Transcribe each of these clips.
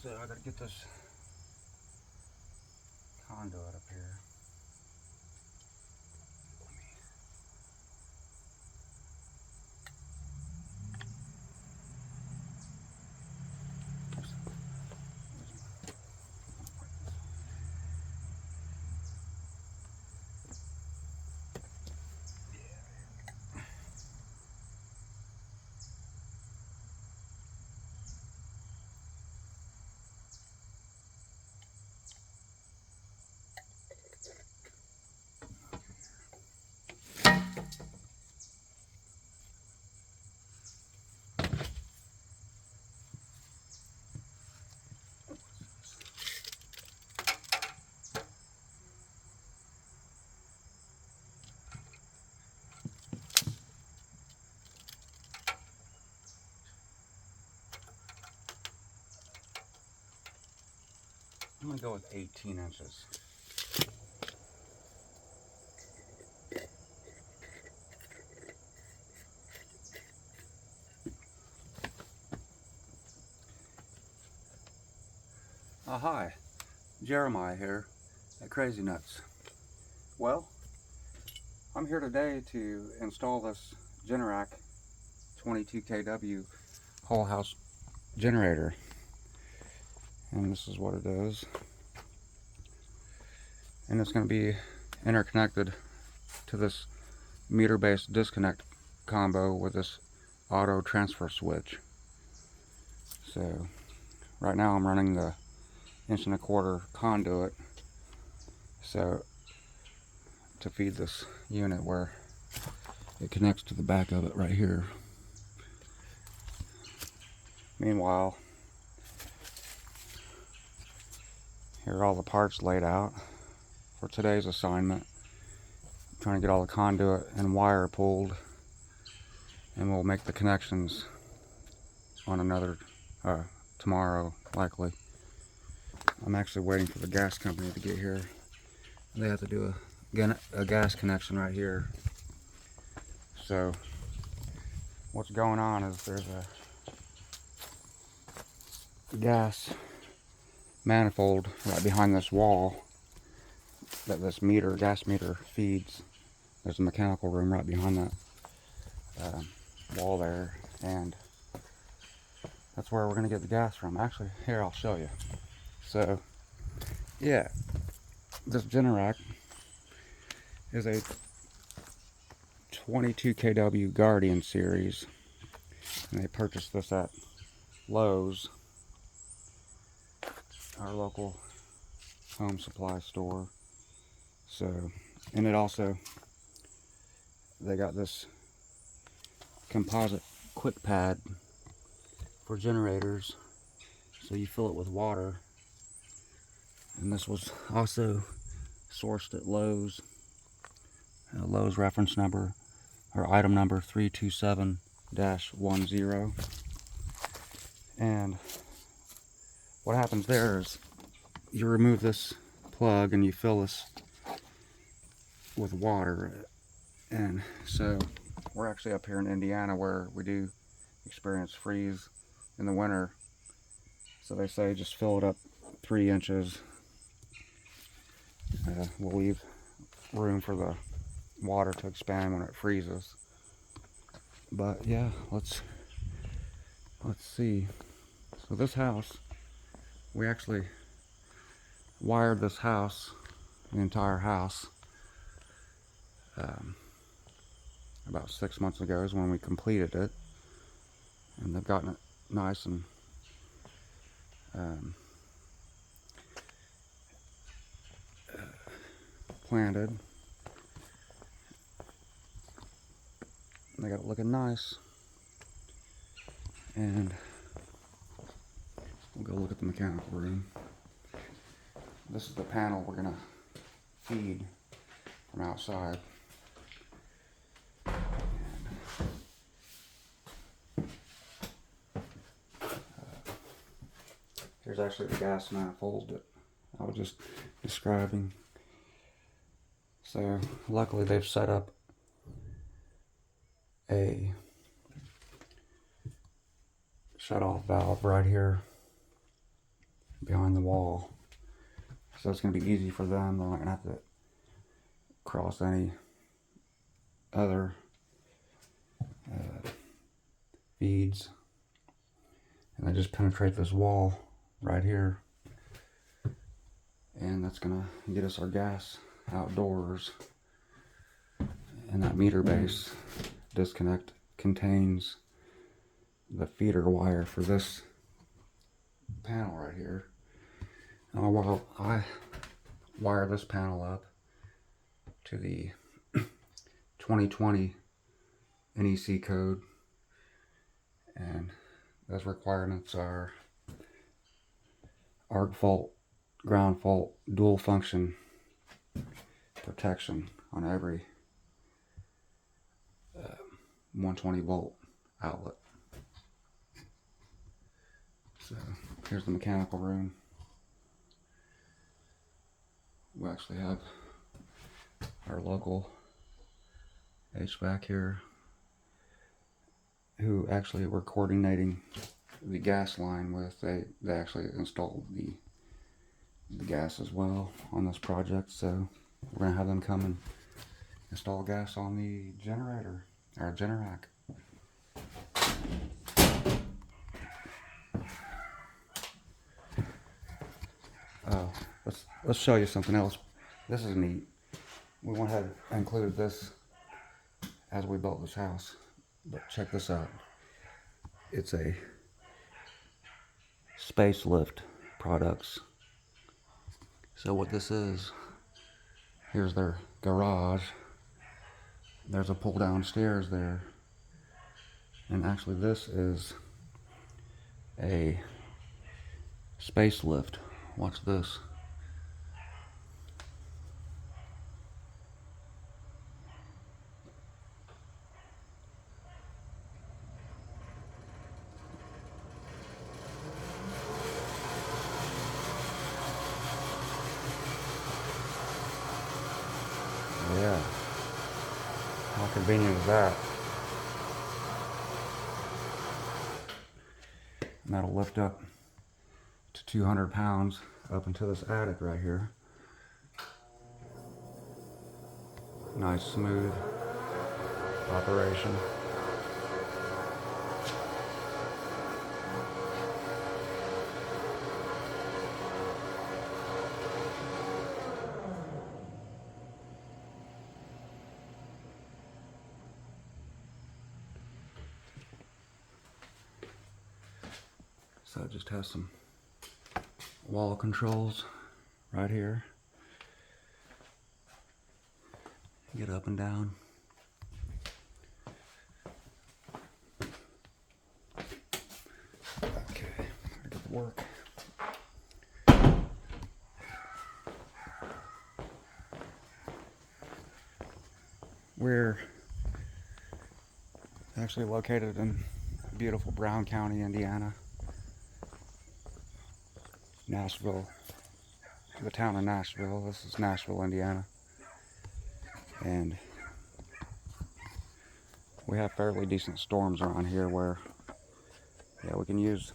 So I gotta get this conduit up here. I'm gonna go with 18 inches. Hi, Jeremiah here at KRAZYNUTZ. Well, I'm here today to install this Generac 22 kW whole house generator. And this is what it is. And it's going to be interconnected to this meter-based disconnect combo with this auto transfer switch. So right now I'm running the 1.25" conduit so to feed this unit where it connects to the back of it right here. Meanwhile, here are all the parts laid out for today's assignment. I'm trying to get all the conduit and wire pulled, and we'll make the connections on another tomorrow likely. I'm actually waiting for the gas company to get here. They have to do a gas connection right here. So what's going on is there's a gas manifold right behind this wall that this gas meter feeds. There's a mechanical room right behind that wall there, and that's where we're going to get the gas from. Actually, here, I'll show you. So yeah, this Generac is a 22 kW Guardian series, and they purchased this at Lowe's, our local home supply store. So, and it also, they got this composite quick pad for generators, so you fill it with water. And this was also sourced at Lowe's. Lowe's reference number, or item number 327-10. And what happens there is you remove this plug and you fill this with water. And so we're actually up here in Indiana where we do experience freeze in the winter. So they say just fill it up 3 inches. We'll leave room for the water to expand when it freezes. But yeah, let's see. So this house, we actually wired this house, the entire house, about 6 months ago is when we completed it, and they've gotten it nice and planted. They got it looking nice, and we'll go look at the mechanical room. This is the panel we're gonna feed from outside. Here's actually the gas manifold that I was just describing. So luckily they've set up a shut-off valve right here behind the wall. So it's going to be easy for them. They're not going to have to cross any other feeds. And they just penetrate this wall right here. And that's going to get us our gas outdoors. And that meter base disconnect contains the feeder wire for this panel right here. Now, while I wire this panel up to the 2020 NEC code, and those requirements are arc fault, ground fault, dual function protection on every 120 volt outlet. So here's the mechanical room. We actually have our local HVAC here, who actually we're coordinating the gas line with. They actually installed the gas as well on this project, so we're gonna have them come and install gas on the generator, our Generac. Oh, let's show you something else. This is neat. We went ahead and included this as we built this house, but check this out. It's a space lift products. So what this is, here's their garage. There's a pull down stairs there. And actually this is a space lift. Watch this. Yeah. How convenient is that? And that'll lift up to 200 pounds up into this attic right here. Nice, smooth operation. So it just has some wall controls right here. Get up and down. Okay, ready to work. We're actually located in beautiful Brown County, Indiana. Nashville, the town of Nashville. This is Nashville, Indiana. And we have fairly decent storms around here where, yeah, we can use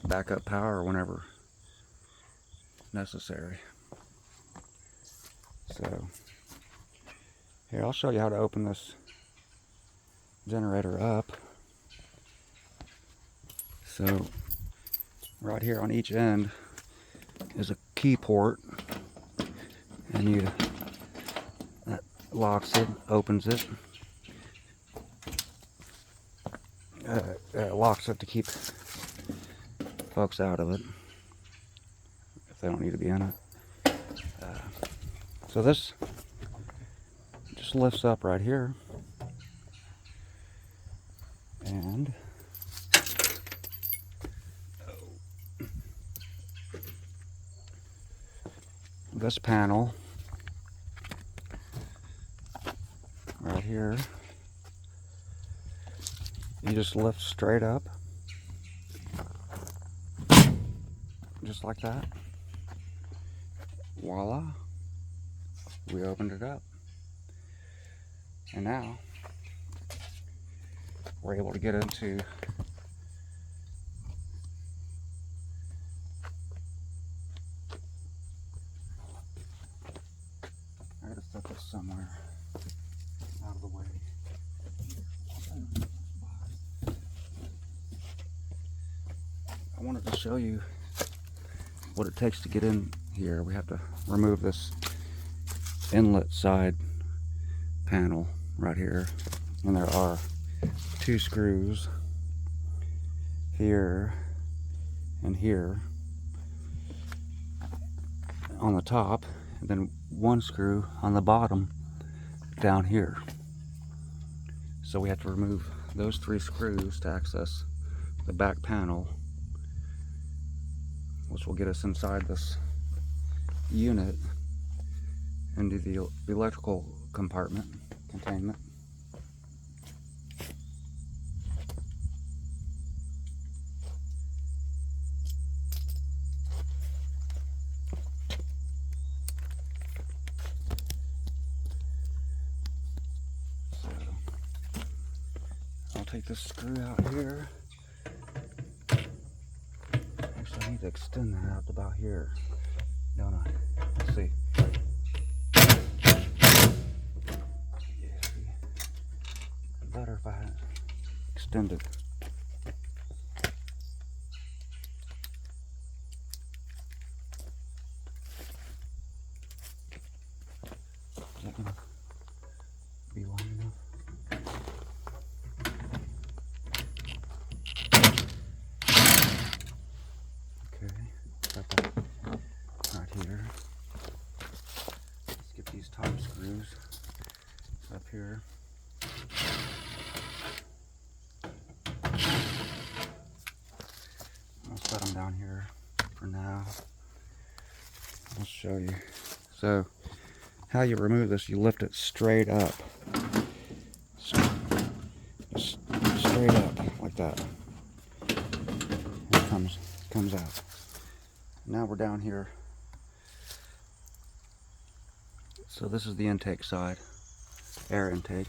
backup power whenever necessary. So, here, I'll show you how to open this generator up. So, right here on each end is a key port, and that locks it, opens it. Locks it to keep folks out of it if they don't need to be in it. So this just lifts up right here, and this panel right here, you just lift straight up, just like that. Voila, we opened it up, and now we're able to get into somewhere out of the way. I wanted to show you what it takes to get in here. We have to remove this inlet side panel right here, and there are 2 screws here and here on the top, and then 1 screw on the bottom down here. So we have to remove those 3 screws to access the back panel, which will get us inside this unit into the electrical compartment containment. So I'll take this screw out here. Actually, I need to extend that out to about here, don't I? Let's see. Better if I had extended. Is that gonna be long enough? Okay, got that right here. Let's get these top screws up here. I'll set them down here for now. I'll show you. So, how you remove this, you lift it straight up. Just straight up, like that. And it comes out. Now we're down here. So this is the intake side, air intake.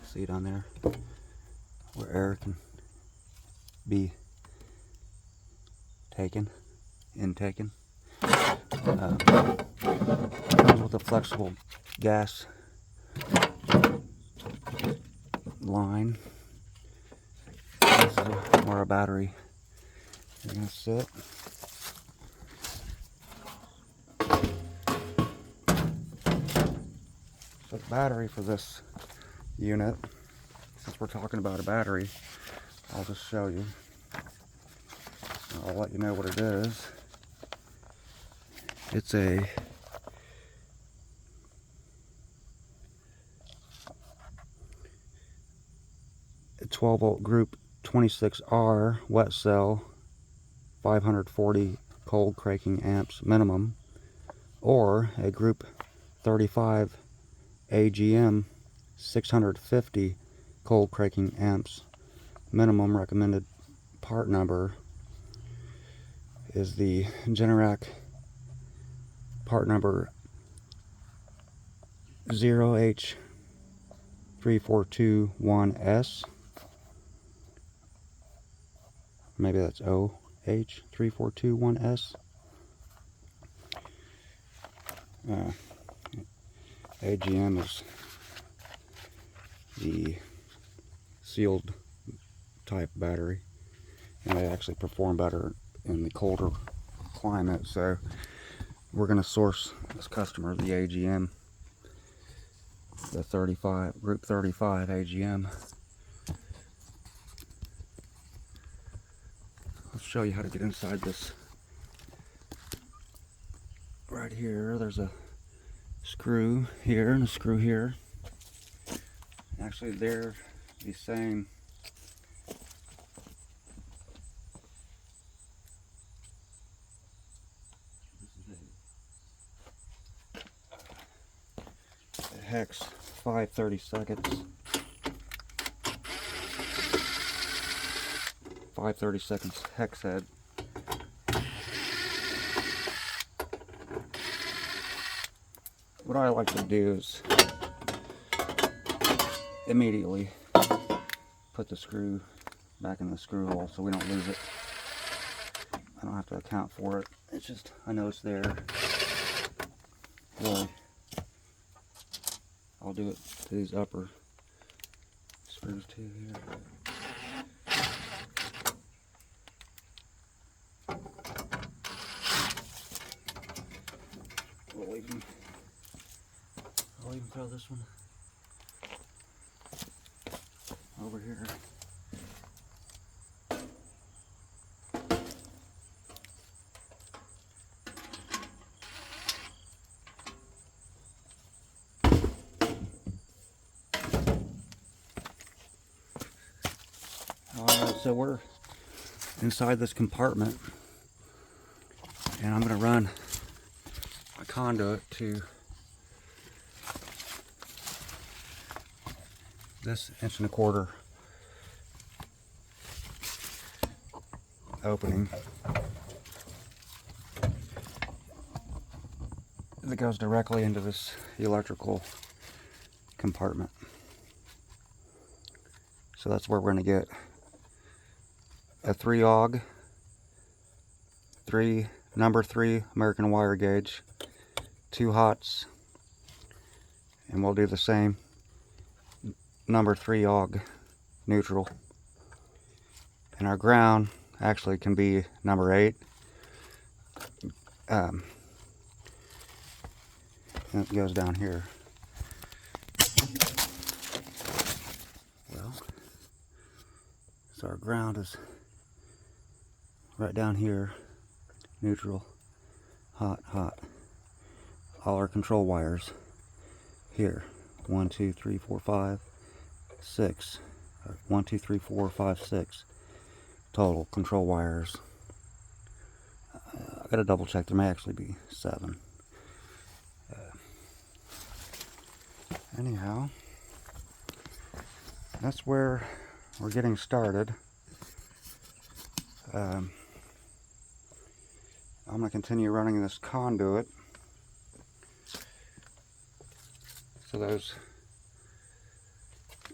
See down there, where air can be intaken. Comes with a flexible gas line. This is where a battery is going to sit. So the battery for this unit, since we're talking about a battery, I'll just show you. I'll let you know what it is. It's a 12-volt group 26R wet cell, 540 cold cranking amps minimum, or a group 35 AGM 650 cold cranking amps minimum. Recommended part number is the Generac part number 0H3421S. Maybe that's OH3421S. AGM is the sealed type battery, and they actually perform better in the colder climate. So we're going to source this customer the AGM, the 35 group 35 AGM. I'll show you how to get inside this. Right here, there's a screw here and a screw here. Actually, they're the same. Hex 5/32. 5/32 hex head. What I like to do is immediately put the screw back in the screw hole so we don't lose it. I don't have to account for it. It's just, I know it's there. Really I'll do it to these upper screws too here. I'll even throw this one over here. Alright, so we're inside this compartment, and I'm going to run a conduit to this 1.25" opening that goes directly into this electrical compartment. So that's where we're going to get a 3-AUG, number 3 American wire gauge, 2 HOTS, and we'll do the same number 3 AUG neutral. And our ground actually can be number 8. And it goes down here. Well, so our ground is right down here, neutral, hot, hot. All our control wires here, 1, 2, 3, 4, 5, 6. 1, 2, 3, 4, 5, 6 total control wires. I gotta double check, there may actually be 7. Anyhow, that's where we're getting started. I'm going to continue running this conduit. So those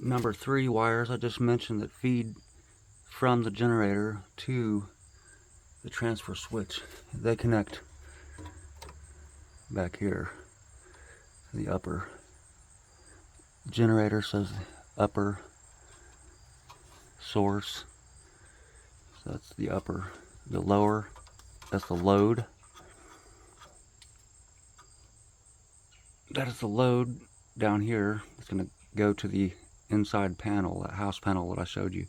number 3 wires I just mentioned that feed from the generator to the transfer switch, they connect back here. The upper generator says upper source. So that's the upper. The lower, that's the load. That is the load down here. It's going to go to the inside panel, that house panel that I showed you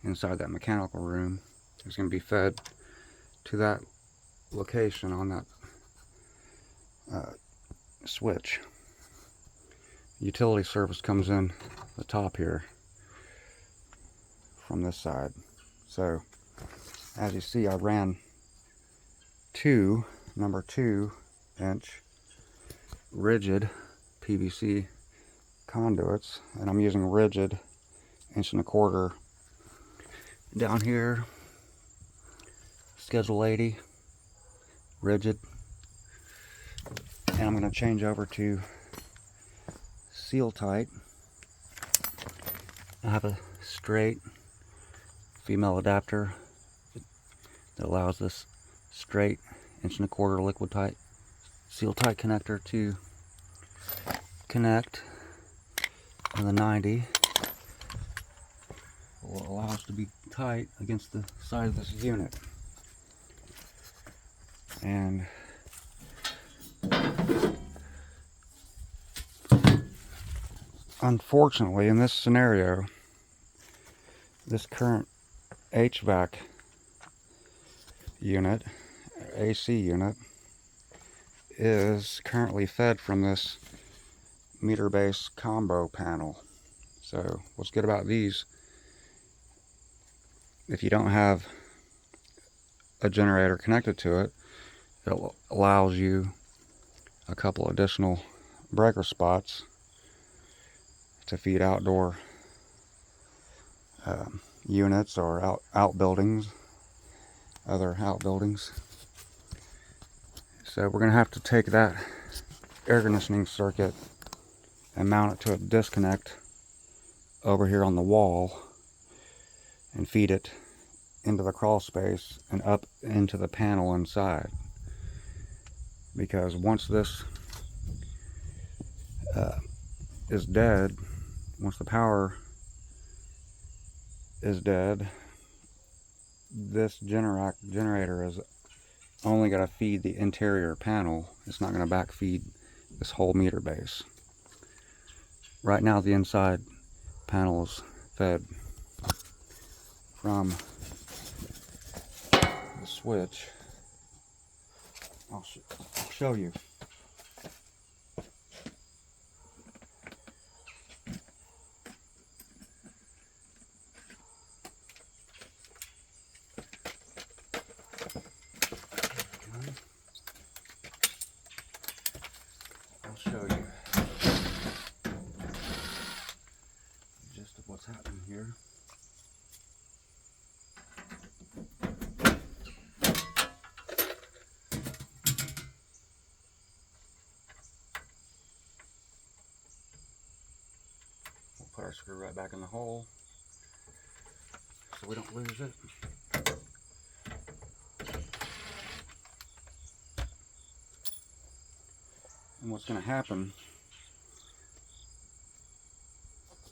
inside that mechanical room. It's going to be fed to that location on that switch. Utility service comes in the top here from this side. So as you see, I ran 2 number 2-inch rigid PVC conduits, and I'm using rigid 1.25" down here, schedule 80 rigid, and I'm going to change over to seal tight. I have a straight female adapter that allows this straight 1.25" liquid tight seal tight connector to connect, and the 90 will allow us to be tight against the side of this unit. And unfortunately, in this scenario, this current HVAC unit, AC unit, is currently fed from this meter base combo panel. So what's good about these, if you don't have a generator connected to it, it allows you a couple additional breaker spots to feed outdoor units or outbuildings, other outbuildings. So we're going to have to take that air conditioning circuit and mount it to a disconnect over here on the wall and feed it into the crawl space and up into the panel inside. Because once this is dead, once the power is dead, this Generac generator is only going to feed the interior panel. It's not going to back feed this whole meter base. Right now the inside panel is fed from the switch. I'll show you. I'll show you just what's happening here. We'll put our screw right back in the hole so we don't lose it. And what's going to happen,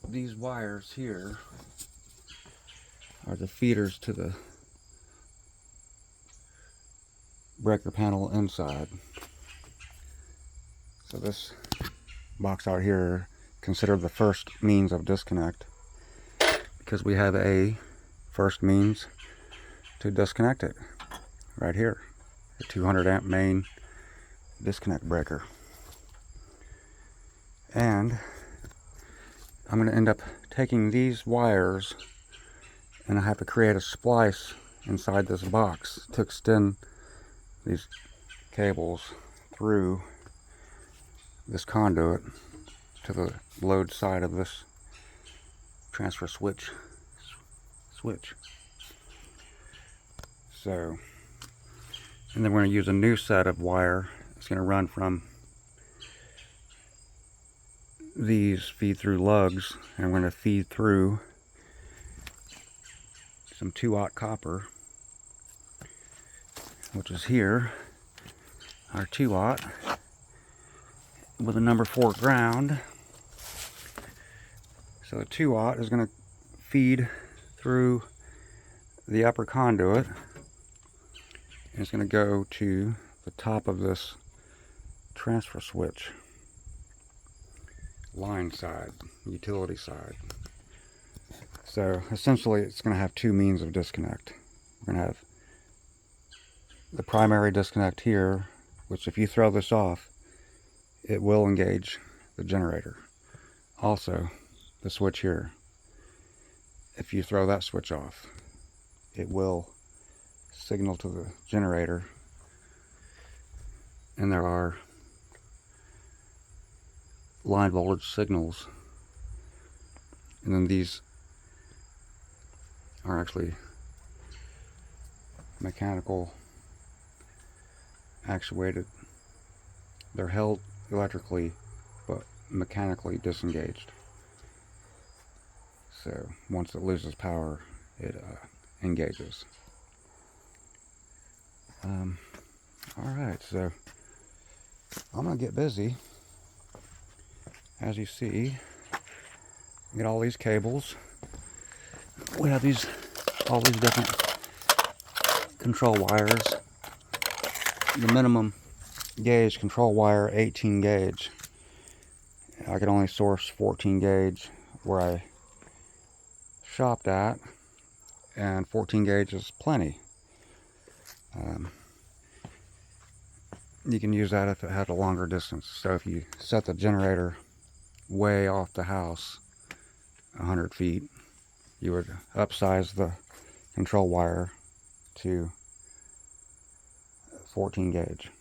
these wires here are the feeders to the breaker panel inside. So this box out here, considered the first means of disconnect, because we have a first means to disconnect it right here, the 200 amp main disconnect breaker. And I'm going to end up taking these wires, and I have to create a splice inside this box to extend these cables through this conduit to the load side of this transfer switch. So, and then we're going to use a new set of wire. It's going to run from these feed through lugs, and I'm going to feed through some 2/0 copper, which is here, our 2/0 with a number 4 ground. So the 2/0 is going to feed through the upper conduit, and it's going to go to the top of this transfer switch line side, utility side. So essentially it's going to have two means of disconnect. We're going to have the primary disconnect here, which if you throw this off, it will engage the generator. Also, the switch here, if you throw that switch off, it will signal to the generator, and there are line voltage signals, and then these are actually mechanical actuated. They're held electrically but mechanically disengaged, so once it loses power, it engages. Alright, so I'm gonna get busy. As you see, get all these cables. We have all these different control wires. The minimum gauge control wire, 18 gauge. I could only source 14 gauge where I shopped at, and 14 gauge is plenty. You can use that if it had a longer distance. So if you set the generator way off the house, 100 feet, you would upsize the control wire to 14 gauge.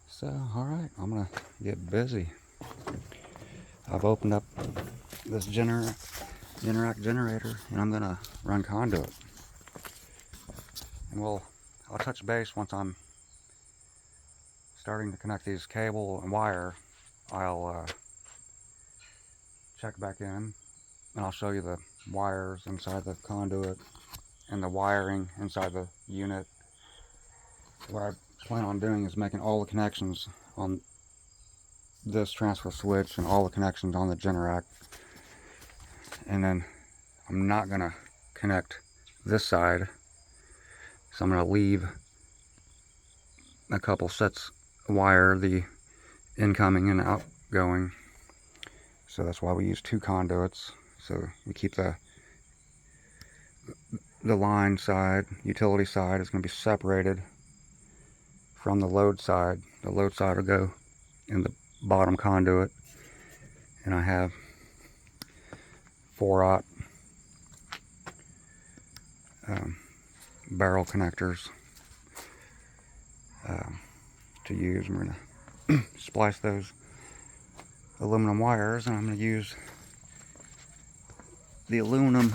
So, alright, I'm going to get busy. I've opened up this Generac generator, and I'm going to run conduit. And I'll touch base once I'm starting to connect these cable and wire. I'll check back in, and I'll show you the wires inside the conduit and the wiring inside the unit, where I plan on doing is making all the connections on this transfer switch and all the connections on the Generac. And then I'm not going to connect this side, so I'm going to leave a couple sets of wire, the incoming and outgoing. So that's why we use 2 conduits, so we keep the line side, utility side is going to be separated from the load side. The load side will go in the bottom conduit, and I have 4/0 barrel connectors to use. I'm going to splice those aluminum wires, and I'm going to use the aluminum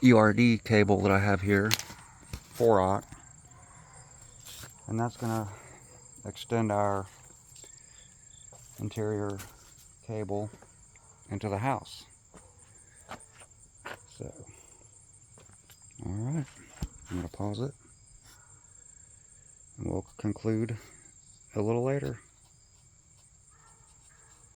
URD cable that I have here, 4/0, and that's going to extend our interior cable into the house. So, alright, I'm going to pause it, and we'll conclude a little later.